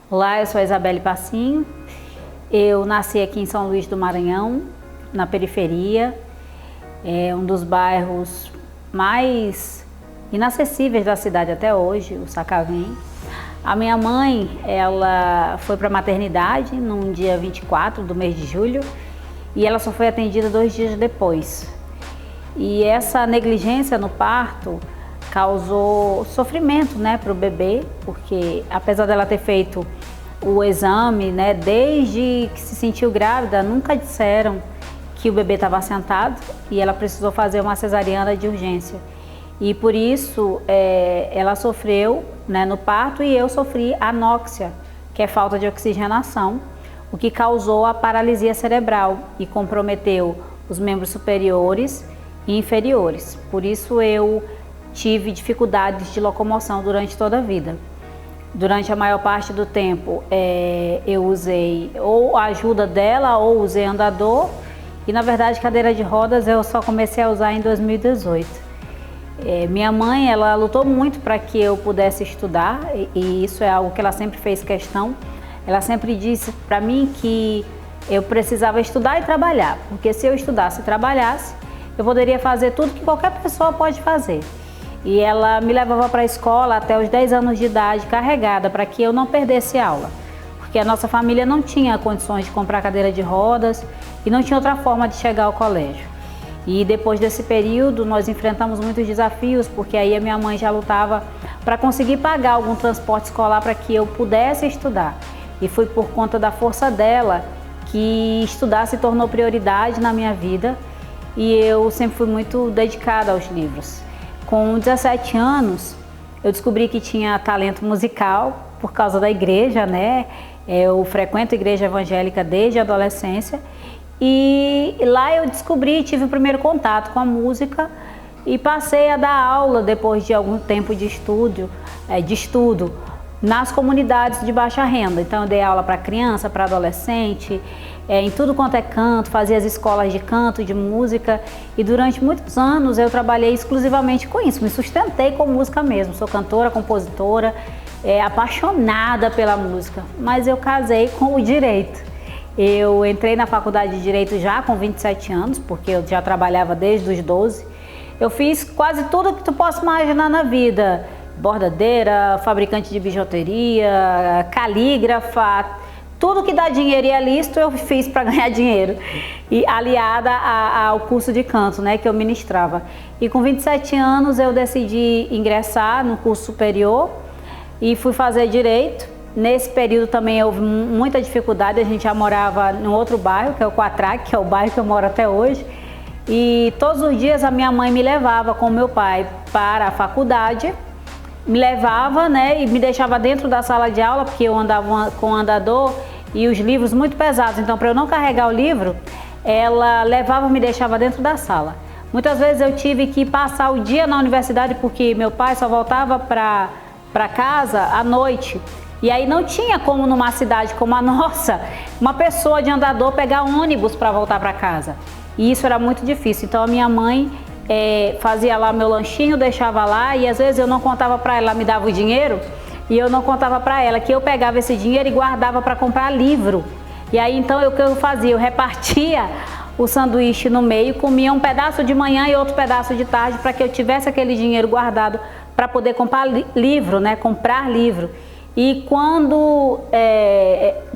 Olá, eu sou a Isabelle Passinho, eu nasci aqui em São Luís do Maranhão, na periferia, é um dos bairros mais inacessíveis da cidade até hoje, o Sacavém. A minha mãe, ela foi para a maternidade num dia 24 do mês de julho e ela só foi atendida 2 dias depois. E essa negligência no parto causou sofrimento, né, para o bebê, porque apesar dela ter feito o exame, né, desde que se sentiu grávida, nunca disseram que o bebê estava assentado e ela precisou fazer uma cesariana de urgência. E por isso ela sofreu, né, no parto, e eu sofri anóxia, que é falta de oxigenação, o que causou a paralisia cerebral e comprometeu os membros superiores e inferiores. Por isso eu tive dificuldades de locomoção durante toda a vida. Durante a maior parte do tempo eu usei ou a ajuda dela ou usei andador, e na verdade cadeira de rodas eu só comecei a usar em 2018. Minha mãe, ela lutou muito para que eu pudesse estudar, e isso é algo que ela sempre fez questão. Ela sempre disse para mim que eu precisava estudar e trabalhar, porque se eu estudasse e trabalhasse, eu poderia fazer tudo que qualquer pessoa pode fazer. E ela me levava para a escola até os 10 anos de idade carregada, para que eu não perdesse aula, porque a nossa família não tinha condições de comprar cadeira de rodas e não tinha outra forma de chegar ao colégio. E depois desse período nós enfrentamos muitos desafios, porque aí a minha mãe já lutava para conseguir pagar algum transporte escolar para que eu pudesse estudar. E foi por conta da força dela que estudar se tornou prioridade na minha vida, e eu sempre fui muito dedicada aos livros. Com 17 anos, eu descobri que tinha talento musical por causa da igreja, né? Eu frequento a igreja evangélica desde a adolescência, e lá eu descobri, tive o primeiro contato com a música e passei a dar aula depois de algum tempo de estudo nas comunidades de baixa renda. Então eu dei aula para criança, para adolescente, em tudo quanto é canto, fazia as escolas de canto, de música, e durante muitos anos eu trabalhei exclusivamente com isso, me sustentei com música mesmo. Sou cantora, compositora, apaixonada pela música, mas eu casei com o direito. Eu entrei na faculdade de Direito já com 27 anos, porque eu já trabalhava desde os 12. Eu fiz quase tudo que tu possa imaginar na vida: bordadeira, fabricante de bijuteria, calígrafa, tudo que dá dinheiro e é lícito eu fiz para ganhar dinheiro, e aliada ao curso de canto, né, que eu ministrava. E com 27 anos eu decidi ingressar no curso superior e fui fazer Direito. Nesse período também houve muita dificuldade, a gente já morava num outro bairro, que é o Quatraque, que é o bairro que eu moro até hoje. E todos os dias a minha mãe me levava com meu pai para a faculdade, me levava, né, e me deixava dentro da sala de aula, porque eu andava com o andador e os livros muito pesados. Então, para eu não carregar o livro, ela levava e me deixava dentro da sala. Muitas vezes eu tive que passar o dia na universidade, porque meu pai só voltava para casa à noite. E aí não tinha como, numa cidade como a nossa, uma pessoa de andador pegar ônibus para voltar para casa. E isso era muito difícil. Então a minha mãe fazia lá meu lanchinho, deixava lá, e às vezes eu não contava para ela, ela me dava o dinheiro, e eu não contava para ela que eu pegava esse dinheiro e guardava para comprar livro. E aí então o que eu fazia? Eu repartia o sanduíche no meio, comia um pedaço de manhã e outro pedaço de tarde, para que eu tivesse aquele dinheiro guardado para poder comprar livro, né? Comprar livro. E quando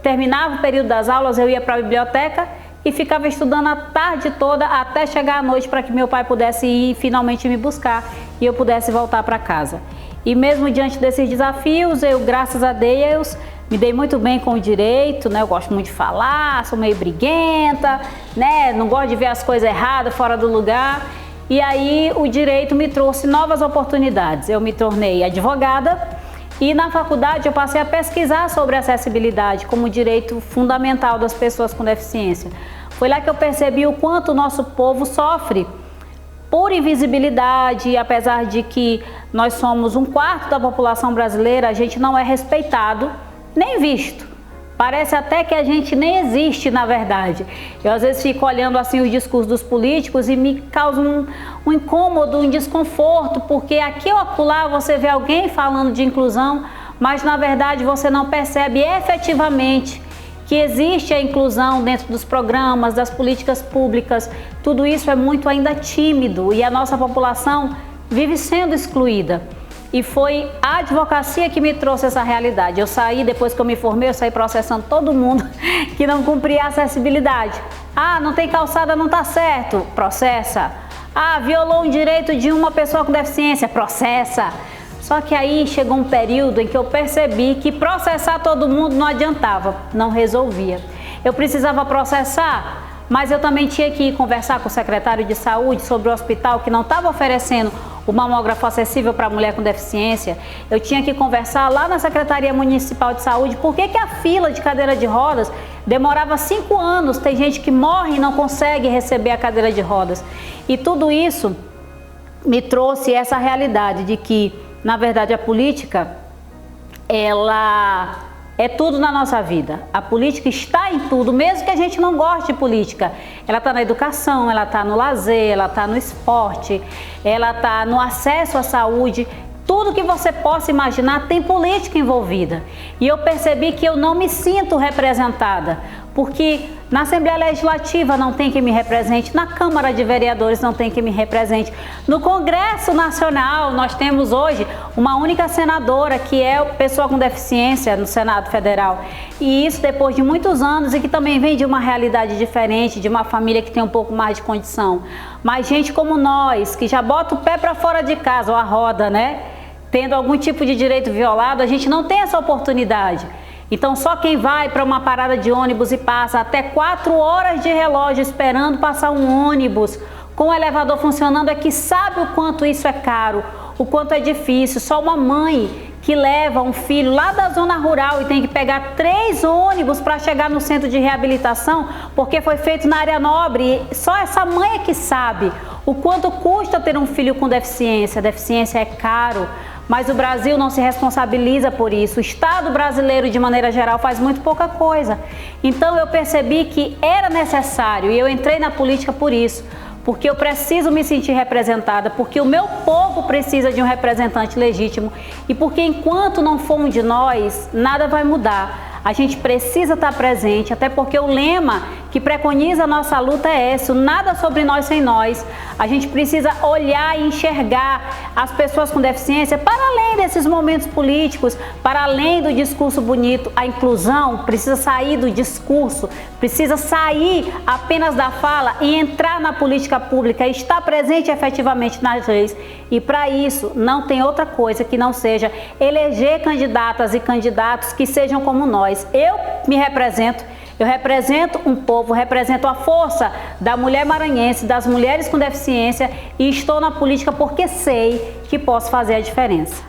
terminava o período das aulas, eu ia para a biblioteca e ficava estudando a tarde toda até chegar à noite, para que meu pai pudesse ir finalmente me buscar e eu pudesse voltar para casa. E mesmo diante desses desafios, eu, graças a Deus, me dei muito bem com o direito, né? Eu gosto muito de falar, sou meio briguenta, né? Não gosto de ver as coisas erradas, fora do lugar. E aí o direito me trouxe novas oportunidades. Eu me tornei advogada. E na faculdade eu passei a pesquisar sobre acessibilidade como direito fundamental das pessoas com deficiência. Foi lá que eu percebi o quanto o nosso povo sofre por invisibilidade, e apesar de que nós somos 1/4 da população brasileira, a gente não é respeitado nem visto. Parece até que a gente nem existe, na verdade. Eu às vezes fico olhando assim os discursos dos políticos e me causa um incômodo, um desconforto, porque aqui ou acolá você vê alguém falando de inclusão, mas na verdade você não percebe efetivamente que existe a inclusão dentro dos programas, das políticas públicas. Tudo isso é muito ainda tímido e a nossa população vive sendo excluída. E foi a advocacia que me trouxe essa realidade. Eu saí, depois que eu me formei, eu saí processando todo mundo que não cumpria a acessibilidade. Ah, não tem calçada, não tá certo, processa. Ah, violou um direito de uma pessoa com deficiência, processa. Só que aí chegou um período em que eu percebi que processar todo mundo não adiantava, não resolvia. Eu precisava processar, mas eu também tinha que ir conversar com o secretário de saúde sobre o hospital que não estava oferecendo o mamógrafo acessível para mulher com deficiência. Eu tinha que conversar lá na Secretaria Municipal de Saúde por que a fila de cadeira de rodas demorava 5 anos. Tem gente que morre e não consegue receber a cadeira de rodas. E tudo isso me trouxe essa realidade de que, na verdade, a política, ela é tudo na nossa vida. A política está em tudo, mesmo que a gente não goste de política. Ela está na educação, ela está no lazer, ela está no esporte, ela está no acesso à saúde. Tudo que você possa imaginar tem política envolvida. E eu percebi que eu não me sinto representada, porque na Assembleia Legislativa não tem quem me represente, na Câmara de Vereadores não tem quem me represente. No Congresso Nacional nós temos hoje uma única senadora, que é pessoa com deficiência no Senado Federal. E isso depois de muitos anos e que também vem de uma realidade diferente, de uma família que tem um pouco mais de condição. Mas gente como nós, que já bota o pé para fora de casa, ou a roda, né? Tendo algum tipo de direito violado, a gente não tem essa oportunidade. Então só quem vai para uma parada de ônibus e passa até 4 horas de relógio esperando passar um ônibus com o elevador funcionando é que sabe o quanto isso é caro, o quanto é difícil. Só uma mãe que leva um filho lá da zona rural e tem que pegar 3 ônibus para chegar no centro de reabilitação porque foi feito na área nobre, só essa mãe é que sabe o quanto custa ter um filho com deficiência. Deficiência é caro. Mas o Brasil não se responsabiliza por isso. O Estado brasileiro, de maneira geral, faz muito pouca coisa. Então eu percebi que era necessário, e eu entrei na política por isso, porque eu preciso me sentir representada, porque o meu povo precisa de um representante legítimo e porque enquanto não for um de nós, nada vai mudar. A gente precisa estar presente, até porque o lema que preconiza a nossa luta é esse: nada sobre nós sem nós. A gente precisa olhar e enxergar as pessoas com deficiência para além desses momentos políticos, para além do discurso bonito. A inclusão precisa sair do discurso, precisa sair apenas da fala e entrar na política pública e estar presente efetivamente nas leis. E para isso não tem outra coisa que não seja eleger candidatas e candidatos que sejam como nós. Eu me represento, eu represento um povo, represento a força da mulher maranhense, das mulheres com deficiência e estou na política porque sei que posso fazer a diferença.